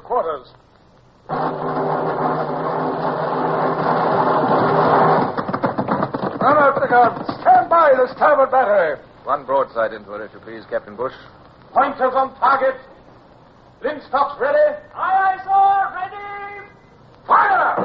quarters. Run out the guns. Stand by the starboard battery. One broadside into it, if you please, Captain Bush. Pointers on target. Linstops ready. Aye, sir. Ready. Fire!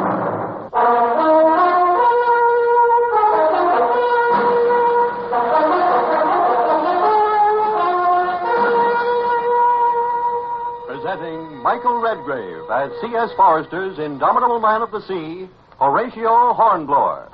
Presenting Michael Redgrave as C.S. Forrester's indomitable man of the sea, Horatio Hornblower.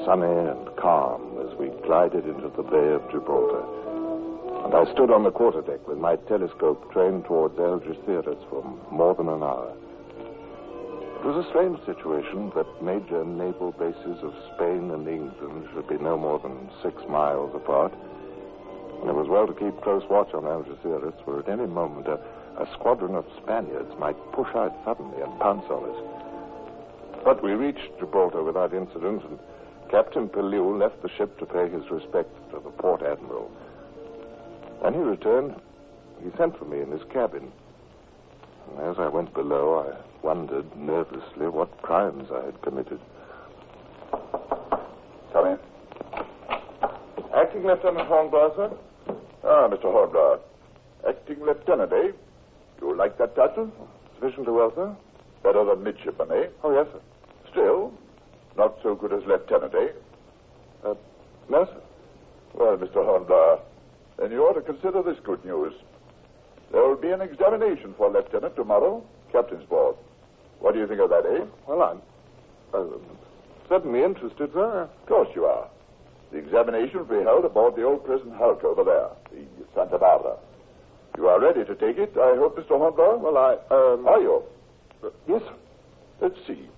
Sunny and calm as we glided into the Bay of Gibraltar. And I stood on the quarterdeck with my telescope trained towards Algeciras for more than an hour. It was a strange situation that major naval bases of Spain and England should be no more than 6 miles apart. And it was well to keep close watch on Algeciras, for at any moment a squadron of Spaniards might push out suddenly and pounce on us. But we reached Gibraltar without incident, and Captain Pellew left the ship to pay his respects to the port admiral. When he returned, he sent for me in his cabin. And as I went below, I wondered nervously what crimes I had committed. Come in. Acting Lieutenant Hornblower, sir? Ah, Mr. Hornblower. Acting lieutenant, eh? You like that title? Sufficiently well, sir? Better than midshipman, eh? Oh, yes, sir. Still, not so good as lieutenant, eh? No, sir. Well, Mr. Hornblower, then you ought to consider this good news. There will be an examination for lieutenant tomorrow, captain's board. What do you think of that, eh? Well, I'm certainly interested, sir. Of course you are. The examination will be held aboard the old prison hulk over there, the Santa Barbara. You are ready to take it, I hope, Mr. Hornblower? Well, Are you? Yes, sir. Let's see.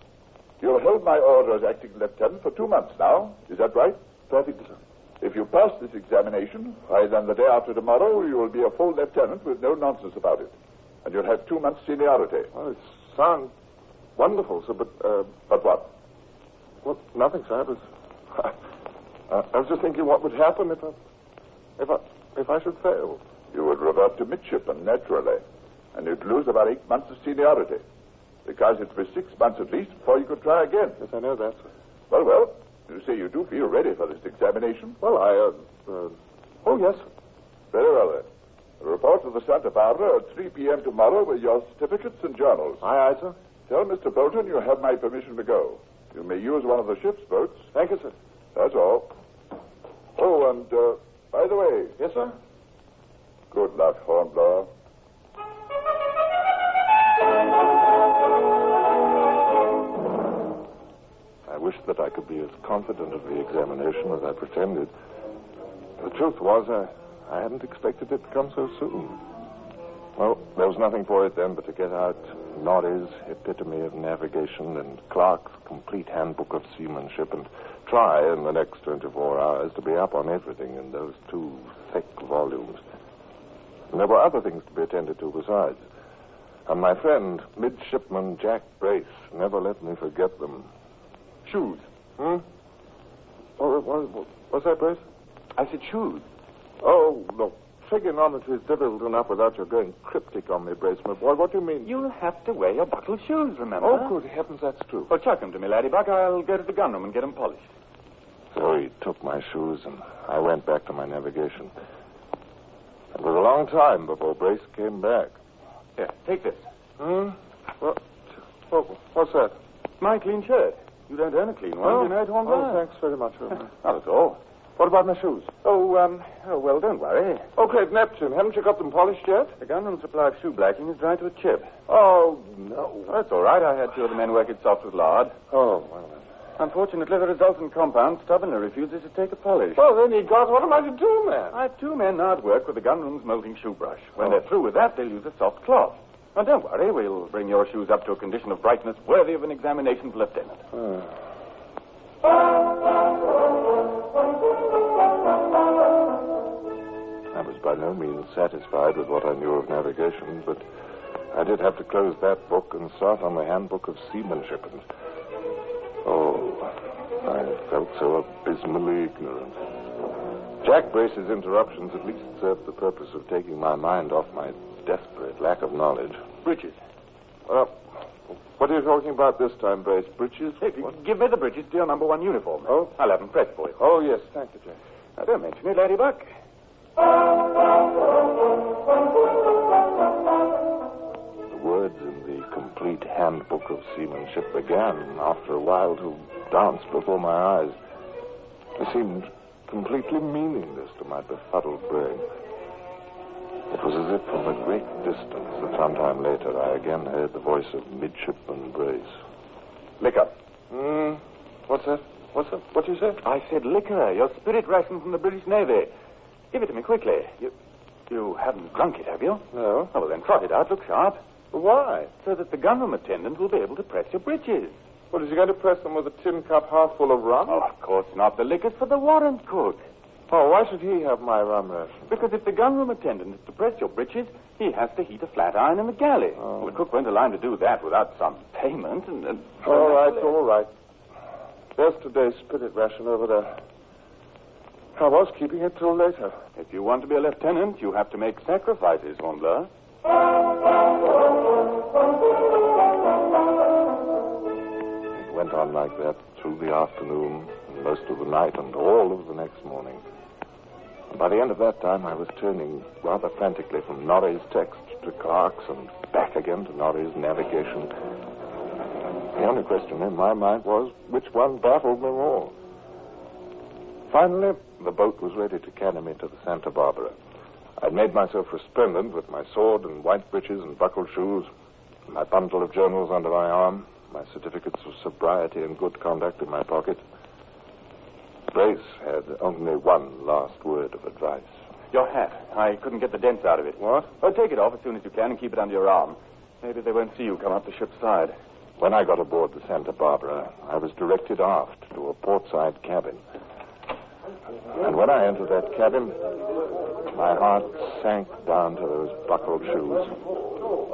You've held my order as acting lieutenant for 2 months now. Is that right? Perfectly, sir. If you pass this examination, why, then the day after tomorrow, you will be a full lieutenant with no nonsense about it. And you'll have 2 months' seniority. Well, it sounds wonderful, sir, but... But what? Well, nothing, sir. I was just thinking what would happen if I should fail. You would revert to midshipman, naturally. And you'd lose about 8 months of seniority. Because it was 6 months at least before you could try again. Yes, I know that, sir. Well, you say you do feel ready for this examination? Well, oh, yes, sir. Very well, then. Report to the Santa Barbara at 3 p.m. tomorrow with your certificates and journals. Aye, sir. Tell Mr. Bolton you have my permission to go. You may use one of the ship's boats. Thank you, sir. That's all. Oh, and, by the way... Yes, sir? Good luck, Hornblower. I wished that I could be as confident of the examination as I pretended. The truth was, I hadn't expected it to come so soon. Well, there was nothing for it then but to get out Norrie's Epitome of Navigation and Clark's Complete Handbook of Seamanship and try in the next 24 hours to be up on everything in those 2 thick volumes. And there were other things to be attended to besides. And my friend, Midshipman Jack Brace, never let me forget them. Shoes. What's that, Brace? I said shoes. Oh, no, trigonometry is difficult enough without your going cryptic on me, Brace, my boy. What do you mean? You'll have to wear your buckled shoes, remember? Oh, good heavens, that's true. Well, chuck them to me, laddybuck. I'll go to the gunroom and get them polished. So he took my shoes, and I went back to my navigation. It was a long time before Brace came back. Here, take this. What's that? My clean shirt. You don't earn a clean one, do you know, Hornblower? Thanks very much. Not at all. What about my shoes? Well, don't worry. Oh, great Neptune. Haven't you got them polished yet? The gunroom supply of shoe blacking is dry to a chip. Oh, no. That's all right. I had two of the men work it soft with lard. Oh, well, then. Unfortunately, the resultant compound stubbornly refuses to take a polish. Well, then, what am I to do, man? I have two men now at work with the gunroom's molting shoe brush. When they're through with that, they'll use a soft cloth. Now, don't worry. We'll bring your shoes up to a condition of brightness worthy of an examination for lieutenant. I was by no means satisfied with what I knew of navigation, but I did have to close that book and start on the handbook of seamanship. And, I felt so abysmally ignorant. Jack Brace's interruptions at least served the purpose of taking my mind off my desperate lack of knowledge. Breeches. What are you talking about this time, Brace? Breeches? Hey, give me the breeches to your number one uniform. Oh? I'll have them pressed for you. Oh, yes. Thank you, Jack. Now, don't mention it, laddybuck. The words in the complete handbook of seamanship began, after a while, to dance before my eyes. They seemed completely meaningless to my befuddled brain. It was as if from a great distance that sometime later I again heard the voice of Midshipman Brace. Liquor. What's that? What you say? I said liquor. Your spirit ration from the British Navy. Give it to me quickly. You haven't drunk it, have you? No. Oh, well, then trot it out. Look sharp. Why? So that the gunroom attendant will be able to press your breeches. What, is he going to press them with a tin cup half full of rum? Oh, of course not. The liquor's for the warrant cook. Oh, why should he have my rum ration? Because if the gunroom attendant is to press your breeches, he has to heat a flat iron in the galley. Oh. Well, the cook won't allow him to do that without some payment. All right. There's today's spirit ration over there. I was keeping it till later. If you want to be a lieutenant, you have to make sacrifices, Hornblower. It went on like that through the afternoon, and most of the night, and all of the next morning. And by the end of that time, I was turning rather frantically from Norrie's text to Clark's and back again to Norrie's navigation. The only question in my mind was, which one baffled me more? Finally, the boat was ready to carry me to the Santa Barbara. I'd made myself resplendent with my sword and white breeches and buckled shoes, my bundle of journals under my arm, my certificates of sobriety and good conduct in my pocket. Brace had only one last word of advice. Your hat. I couldn't get the dents out of it. What? Oh, take it off as soon as you can and keep it under your arm. Maybe they won't see you come up the ship's side. When I got aboard the Santa Barbara, I was directed aft to a portside cabin. And when I entered that cabin, my heart sank down to those buckled shoes.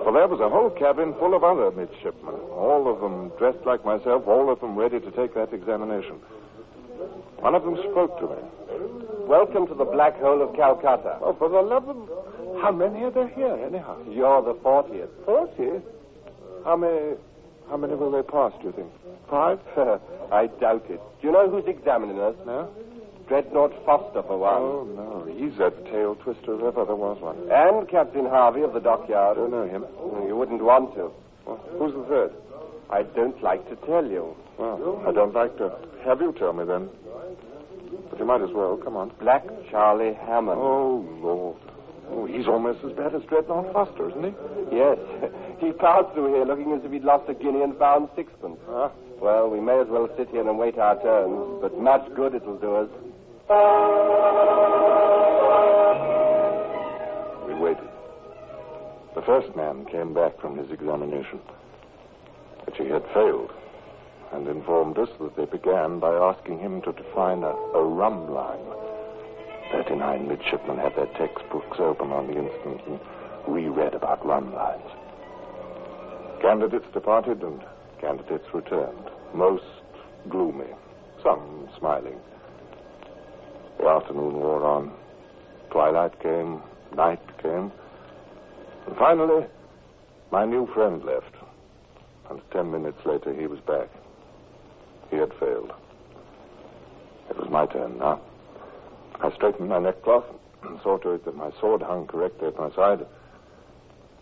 For there was a whole cabin full of other midshipmen, all of them dressed like myself, all of them ready to take that examination. One of them spoke to me. Welcome to the Black Hole of Calcutta. Oh, for the love of... How many are there here, anyhow? You're the 40th. 40? How many will they pass, do you think? 5? I doubt it. Do you know who's examining us? No? Dreadnought Foster, for one. Oh, no. He's a tail twister if ever there was one. And Captain Harvey of the dockyard. I don't know him. You wouldn't want to. Well, who's the third? I don't like to tell you. Well, I don't like to have you tell me then. But you might as well. Come on. Black Charlie Hammond. Oh, Lord. Oh, he's almost as bad as Dreadnought Foster, isn't he? Yes. He passed through here looking as if he'd lost a guinea and found sixpence. Ah. Well, we may as well sit here and wait our turns, but much good it'll do us. We waited. The first man came back from his examination. But he had failed, and informed us that they began by asking him to define a rum line. 39 midshipmen had their textbooks open on the instant and reread about rum lines. Candidates departed and candidates returned, most gloomy, some smiling. The afternoon wore on. Twilight came, Night came. And finally, my new friend left. And 10 minutes later, he was back. He had failed. It was my turn now. I straightened my neckcloth and saw to it that my sword hung correctly at my side.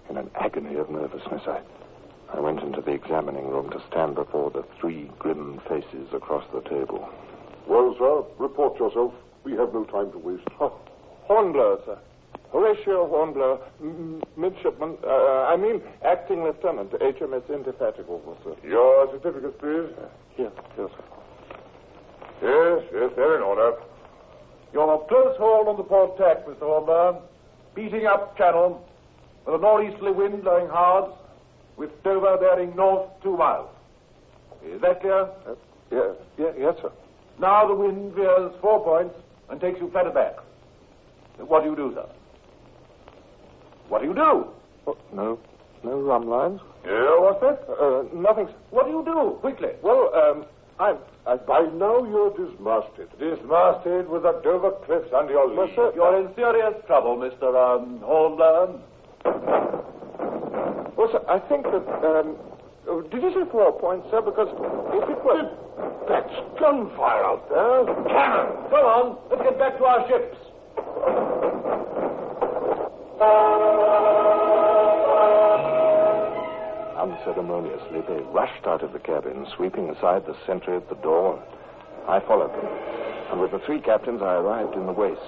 In an agony of nervousness, I went into the examining room to stand before the 3 grim faces across the table. Well, sir, report yourself. We have no time to waste. Hornblower, sir. Horatio Hornblower, midshipman, acting lieutenant, HMS Indefatigable, sir. Your certificates, please. Yes, sir. Yes, they're in order. You're close hauled on the port tack, Mr. Hornblower. Beating up channel, with a northeasterly wind blowing hard, with Dover bearing north 2 miles. Is that clear? Yes, sir. Now the wind veers 4 points and takes you flat aback. What do you do, sir? What do you do? Oh, no rum lines. Yeah, what's that? Nothing, sir. What do you do? Quickly. Well, by now you're dismasted. Dismasted with the Dover cliffs under your lee. Sir, you're in serious trouble, Mr. Hornblower. Well, sir, I think that, did you say 4 points, sir? Because if it was... That's gunfire out there. Cannon! Come on, let's get back to our ships. Unceremoniously, they rushed out of the cabin, sweeping aside the sentry at the door. I followed them, and with the 3 captains, I arrived in the waist,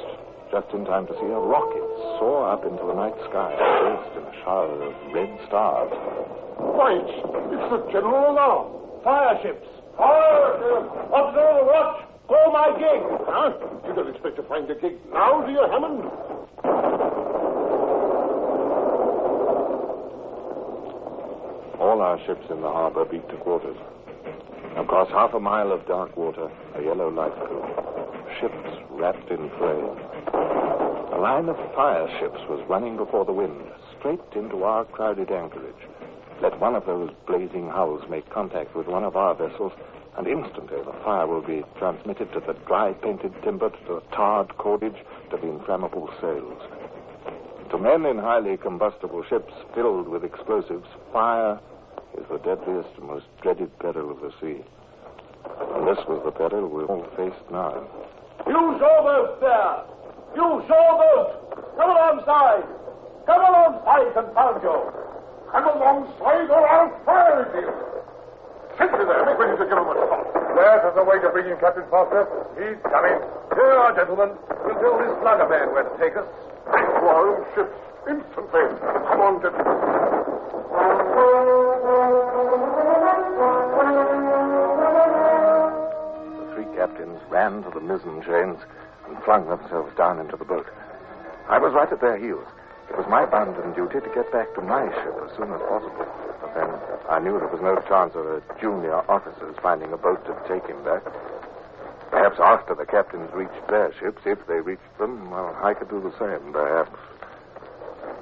just in time to see a rocket soar up into the night sky, burst in a shower of red stars. Why, it's the general alarm. Fire ships. Fire! Observe, watch. Call my gig. Huh? You don't expect to find a gig now, do you, Hammond? All our ships in the harbor beat to quarters. Across half a mile of dark water, a yellow light grew. Ships wrapped in flames. A line of fire ships was running before the wind, straight into our crowded anchorage. Let one of those blazing hulls make contact with one of our vessels, and instantly the fire will be transmitted to the dry-painted timber, to the tarred cordage, to the inflammable sails. To men in highly combustible ships filled with explosives, fire is the deadliest and most dreaded peril of the sea. And this was the peril we all faced now. You showboat there! You showboat! Come alongside! Come alongside, confound you! Come alongside or I'll fire at you. Sentry there, make ready to give him a shot. That is the way to bring him, Captain Foster. He's coming. Here you are, gentlemen. We'll tell this lugger man where to take us. Back to our own ships, instantly. Come on, gentlemen. The 3 captains ran to the mizzen chains and flung themselves down into the boat. I was right at their heels. It was my bounden duty to get back to my ship as soon as possible. But then I knew there was no chance of the junior officers finding a boat to take him back. Perhaps after the captains reached their ships, if they reached them, well, I could do the same, perhaps.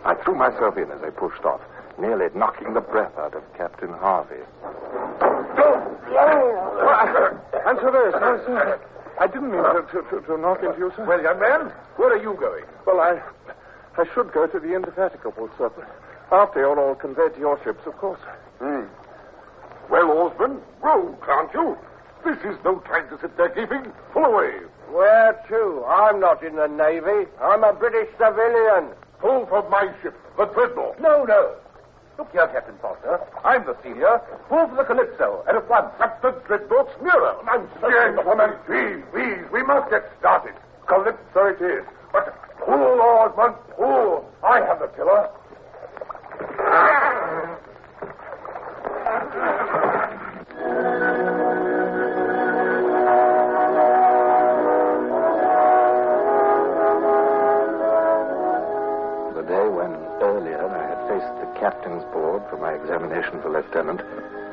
I threw myself in as they pushed off, nearly knocking the breath out of Captain Harvey. I'm so very sorry, sir. I didn't mean to knock into you, sir. Well, young man, where are you going? Well, I should go to the Indefatigable, sir. After you're all conveyed to your ships, of course. Well, Osmond, row, can't you? This is no time to sit there gaping. Pull away. Where to? I'm not in the Navy. I'm a British civilian. Pull for my ship, the Dreadnought. No. Look here, Captain Foster. I'm the senior. Pull for the Calypso, and at once. But the Dreadnought's nearer. I'm sorry. Gentlemen, please, we must get started. Calypso it is. But pull, Osmond, pull. I have the tiller. The day when earlier I had faced the captain's board for my examination for lieutenant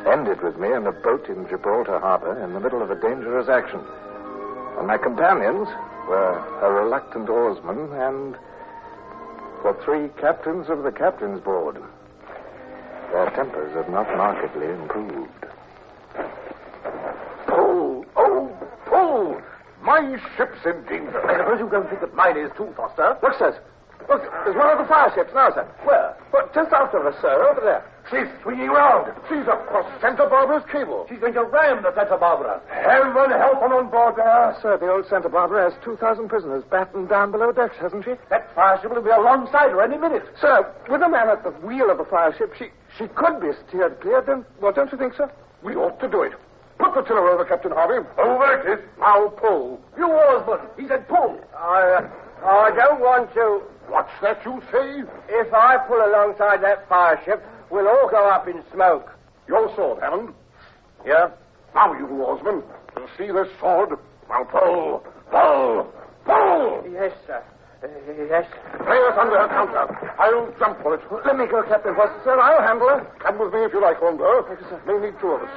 ended with me in a boat in Gibraltar Harbor in the middle of a dangerous action. And my companions were a reluctant oarsman and the 3 captains of the captain's board. Their tempers had not markedly improved. Pull! My ship's in danger. I suppose you don't think that mine is too, Foster. Look, sirs, Look, there's one of the fire ships now, sir. Where? Well, just after us, sir, over there. She's swinging round. She's across Santa Barbara's cable. She's going to ram the Santa Barbara. Heaven help her on board there. Sir, the old Santa Barbara has 2,000 prisoners battened down below decks, hasn't she? That fire ship will be alongside her any minute. Sir, with a man at the wheel of the fire ship, she could be steered clear. Don't you think so? We ought to do it. Put the tiller over, Captain Harvey. Over it is. Now pull. You oarsman, he said pull. I don't want to. What's that you say? If I pull alongside that fire ship, we'll all go up in smoke. Your sword, Hammond. Yeah? Now, you oarsman. You see this sword? Now pull. Pull. Pull. Yes, sir. Yes. Lay us under her counter. I'll jump for it. Let me go, Captain Foster, sir. I'll handle her. Come with me if you like, Hornblower. Thank you, sir. May need two of us.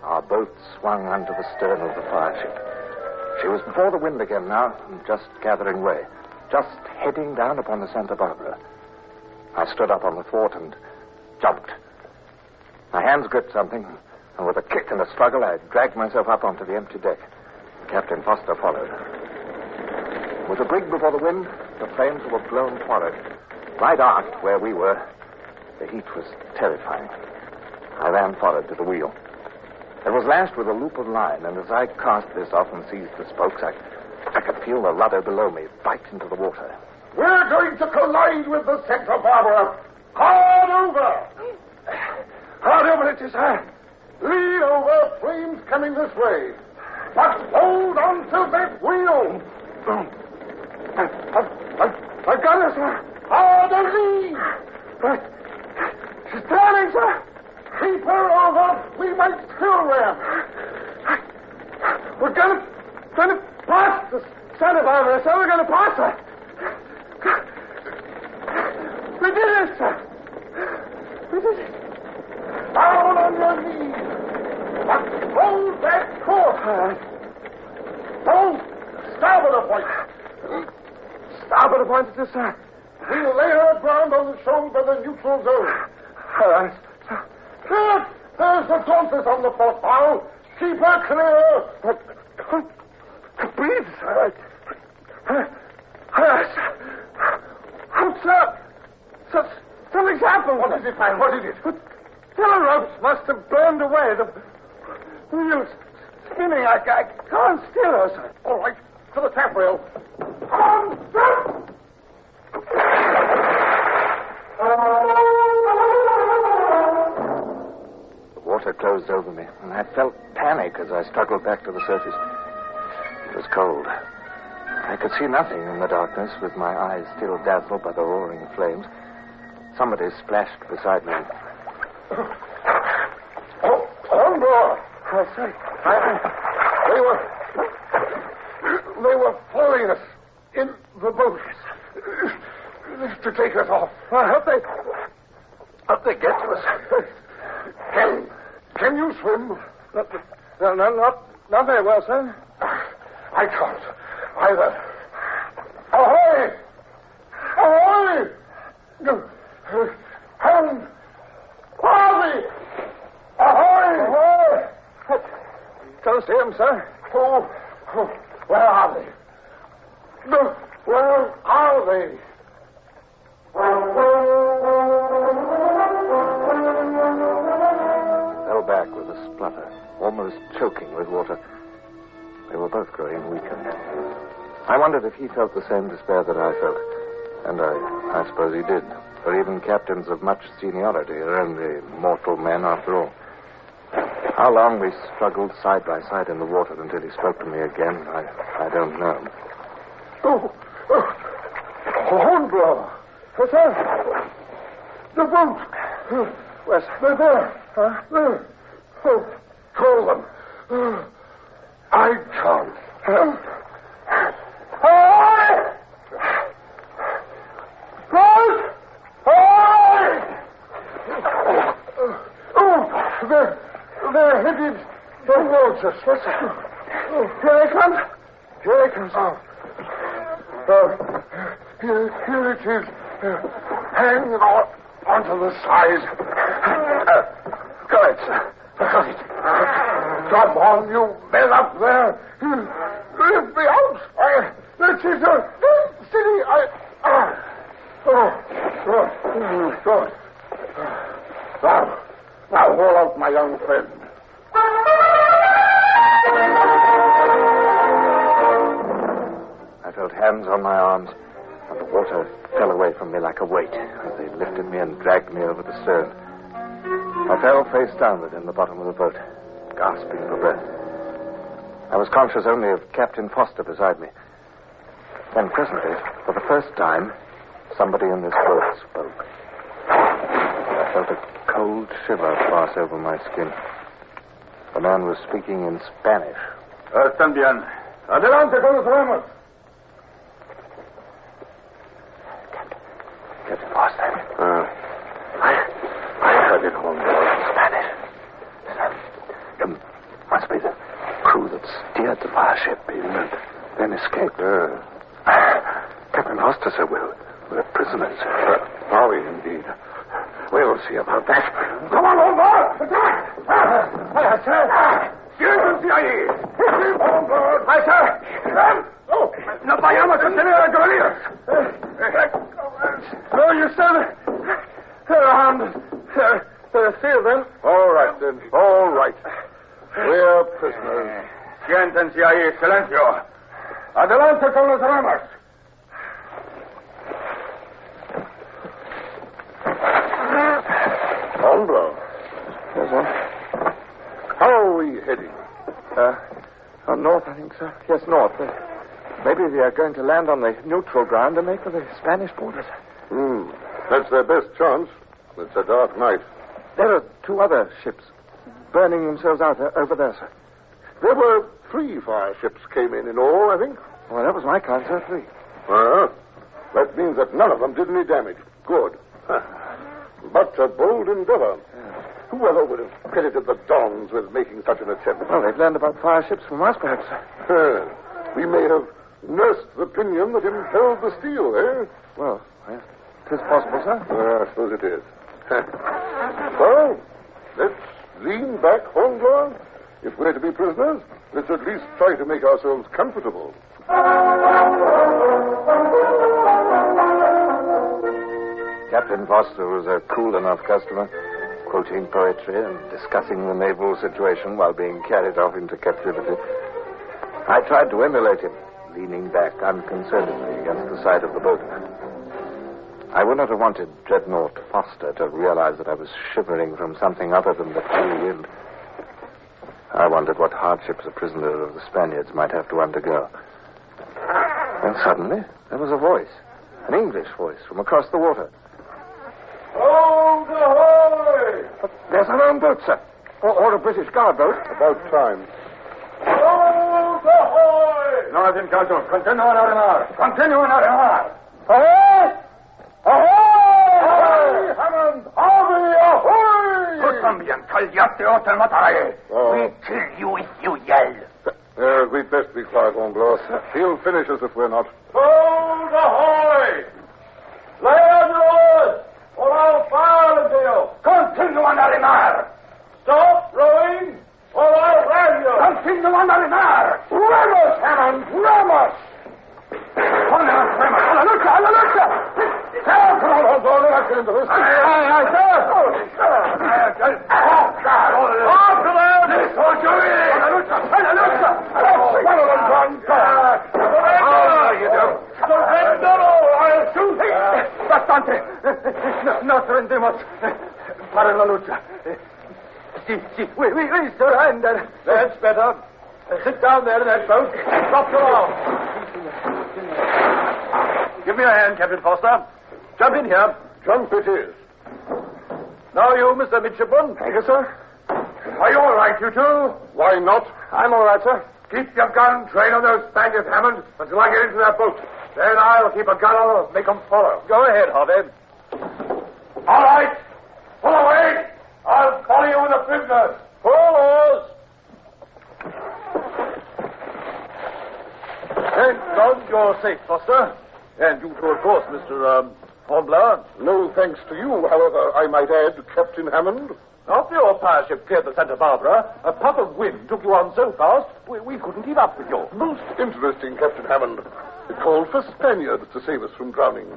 Our boat swung onto the stern of the fire ship. She was before the wind again now, and just gathering way, just heading down upon the Santa Barbara. I stood up on the thwart and jumped. My hands gripped something, and with a kick and a struggle, I dragged myself up onto the empty deck. Captain Foster followed. With the brig before the wind, the flames were blown forward. Right aft, where we were, the heat was terrifying. I ran forward to the wheel. It was lashed with a loop of line, and as I cast this off and seized the spokes, I could feel the rudder below me bite into the water. We're going to collide with the Santa Barbara. Hard over! Hard over it is, sir. Lee over, flames coming this way. But hold on to that wheel. I've got her, sir. Harder, Lee! Right. She's turning, sir. Keep her over. We might still ram. We're going to pass the Santa Barbara, sir. We're going to pass her. We did it, sir. We did it. Down on your knees. But hold that course. Don't starboard a point. Starboard a point it is, sir. We'll lay her aground on the shoal by the neutral zone. All right. Look! There's the Dauntless on the port bow. Keep her clear. Breathe, sir. Sir, something's happened. What is it, man? What is it? Tiller ropes must have burned away. The wheel's spinning. I can't steer her, sir. All right. To the taffrail. On, sir! The water closed over me, and I felt panic as I struggled back to the surface. It was cold. I could see nothing in the darkness, with my eyes still dazzled by the roaring flames. Somebody splashed beside me. Oh, Hornblower! Oh, sir. They were following us in the boat to take us off. I hope they get to us. Can you swim? No, not very well, sir. I can't either. Ahoy! Ahoy! Helm! Harvey! Ahoy! Ahoy! Don't see him, sir. Oh, where are they? No, where are they? I fell back with a splutter, almost choking with water. They were both growing weaker. I wondered if he felt the same despair that I felt. And I suppose he did. For even captains of much seniority are only mortal men after all. How long we struggled side by side in the water until he spoke to me again, I don't know. Oh, Hornblower. What's that? The boat. Where's... They're there. Huh? There. Oh, call them. I can't. Ahoy! Rose! Ahoy! Oh, they're headed towards us. What's that? Here he comes. Here he comes. Here it is. Hanging onto the side. Got it, sir. Got it. Come on, you men up there. Lift me out! This is a city. Good. Now haul out my young friend. I felt hands on my arms, and the water fell away from me like a weight as they lifted me and dragged me over the stern. I fell face downward in the bottom of the boat, gasping for breath. I was conscious only of Captain Foster beside me. Then presently, for the first time, somebody in this boat spoke. I felt a cold shiver pass over my skin. The man was speaking in Spanish. Están bien. Adelante con los remos. Captain Foster. I heard it, Hornblower. Spanish. You must be the crew that steered the fireship and then escaped. Captain Foster, sir, we're prisoners. Are we indeed? We'll see about that. Come on, Hornblower! Attack! Sir! Siéntense ahí! Hornblower! ¡Ay, sir! ¡No vayamos a tener agronías! No, you said see them. All right, then. All right. We're prisoners. Siéntense ahí, silencio. Adelante con los remos. Hornblower. Yes, sir? How are we heading? North, I think, sir. Yes, north. Maybe they are going to land on the neutral ground and make for the Spanish borders. That's their best chance. It's a dark night. There are two other ships burning themselves out over there, sir. There were 3 fire ships came in all, I think. Well, that was my count, sir, 3. That means that none of them did any damage. Good. But a bold endeavor. Whoever would have credited the Dons with making such an attempt? Well, they've learned about fire ships from us, perhaps, sir. We may have nursed the pinion that impelled the steel, eh? Well, it is possible, sir. I suppose it is. Well, let's lean back, Hornblower. If we're to be prisoners, let's at least try to make ourselves comfortable. Captain Foster was a cool enough customer, quoting poetry and discussing the naval situation while being carried off into captivity. I tried to emulate him, leaning back unconcernedly against the side of the boat. I would not have wanted Dreadnought Foster to realize that I was shivering from something other than the chill wind. I wondered what hardships a prisoner of the Spaniards might have to undergo. And suddenly, there was a voice, an English voice from across the water. Hold ahoy! There's our own boat, sir. Or a British guard boat. About time. Hold ahoy! No hacen caso. Continúen a remar. Continúen a remar. Ahoy! Ahoy! Hammond! Harvey, ahoy! Tú también, cállate o te mataré. We kill you if you yell. We'd best be quiet, Hornblower. He'll finish us if we're not. Hold ahoy! Lay on yours, or I'll fire into you. Continúen a remar. Stop rowing, or I'll ram you. Continúen a remar. Ramos, Hammond, ramos! Ponemos remar. A la lucha, a la lucha. Come on, Hornblower, let's get into this. Aye, sir. After them! A la lucha, a la lucha. Swallow them, John. How you do? I'll shoot him. Bastante. Nos rendimos para la lucha. Sí, we surrender. That's better. Sit down there in that boat. Drop your arm. Give me a hand, Captain Foster. Jump in here. Jump it is. Now you, Mr. Midshipman. Thank you, sir. Are you all right, you two? Why not? I'm all right, sir. Keep your gun trained on those Spaniards, Hammond, until I get into that boat. Then I'll keep a gun on and make them follow. Go ahead, Harvey. All right. Pull away. I'll follow you with the prisoners. Pull oars. Thank God you're safe, Foster. And you too, of course, Mr. Hornblower. No thanks to you, however, I might add, Captain Hammond. After your fireship cleared the Santa Barbara, a puff of wind took you on so fast, we couldn't keep up with you. Most interesting, Captain Hammond. It called for Spaniards to save us from drowning.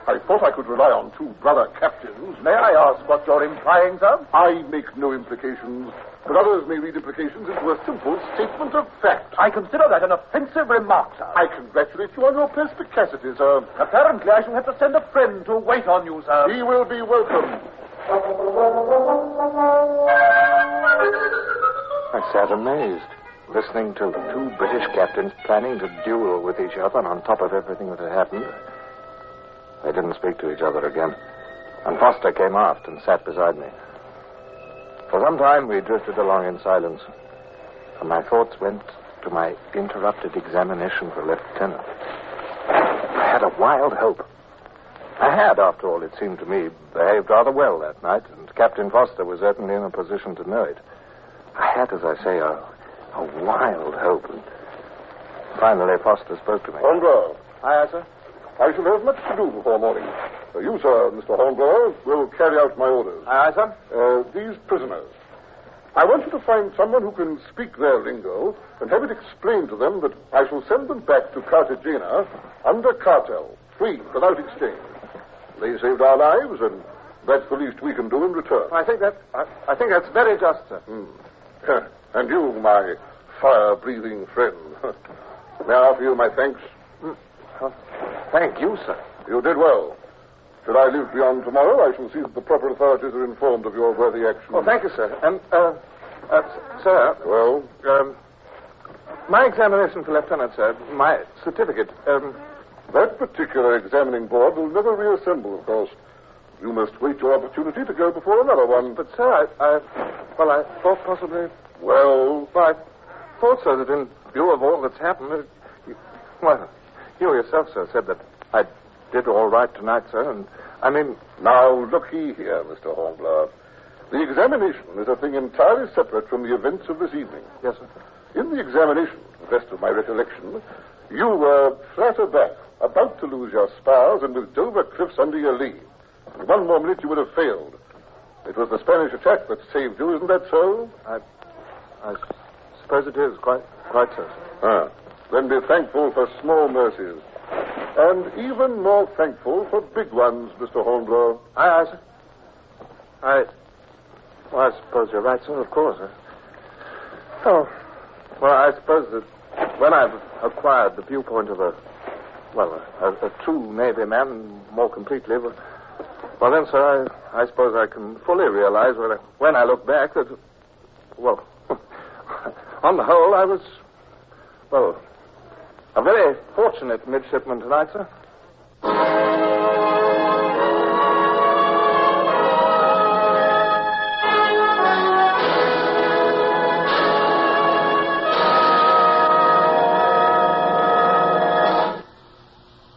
I thought I could rely on two brother captains. May I ask what you're implying, sir? I make no implications, but others may read implications into a simple statement of fact. I consider that an offensive remark, sir. I congratulate you on your perspicacity, sir. Apparently, I shall have to send a friend to wait on you, sir. He will be welcome. I sat amazed, listening to two British captains planning to duel with each other on top of everything that had happened. They didn't speak to each other again, and Foster came aft and sat beside me. For some time, we drifted along in silence, and my thoughts went to my interrupted examination for lieutenant. I had a wild hope. I had, after all, it seemed to me, behaved rather well that night, and Captain Foster was certainly in a position to know it. I had, as I say, a wild hope. And finally, Foster spoke to me. Hornblower. Aye, sir. I shall have much to do before morning. You, sir, Mr. Hornblower, will carry out my orders. Aye, sir. These prisoners. I want you to find someone who can speak their lingo and have it explained to them that I shall send them back to Cartagena under cartel, free, without exchange. They saved our lives, and that's the least we can do in return. I think that's very just, sir. And you, my fire-breathing friend. May I offer you my thanks? Thank you, sir. You did well. Should I live beyond tomorrow, I shall see that the proper authorities are informed of your worthy action. Well, thank you, sir. And, sir... Well? My examination for lieutenant, sir, my certificate, That particular examining board will never reassemble, of course. You must wait your opportunity to go before another one. But, sir, I thought possibly... Well? I thought, sir, that in view of all that's happened... you yourself, sir, said that I did all right tonight, sir, and I mean... Now, looky here, Mr. Hornblower. The examination is a thing entirely separate from the events of this evening. Yes, sir. In the examination, to the best of my recollection, you were flat aback, about to lose your spars, and with Dover cliffs under your lee. In one more minute, you would have failed. It was the Spanish attack that saved you, isn't that so? I suppose it is, quite so. Then be thankful for small mercies. And even more thankful for big ones, Mr. Hornblower. Aye, sir. I suppose you're right, sir, of course. I suppose that when I've acquired the viewpoint of a true Navy man more completely, well, then, sir, I suppose I can fully realize when I look back that, on the whole, I was, a very fortunate midshipman tonight, sir.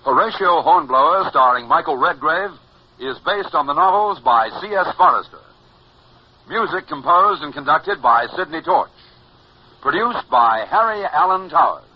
Horatio Hornblower, starring Michael Redgrave, is based on the novels by C.S. Forrester. Music composed and conducted by Sidney Torch. Produced by Harry Allen Towers.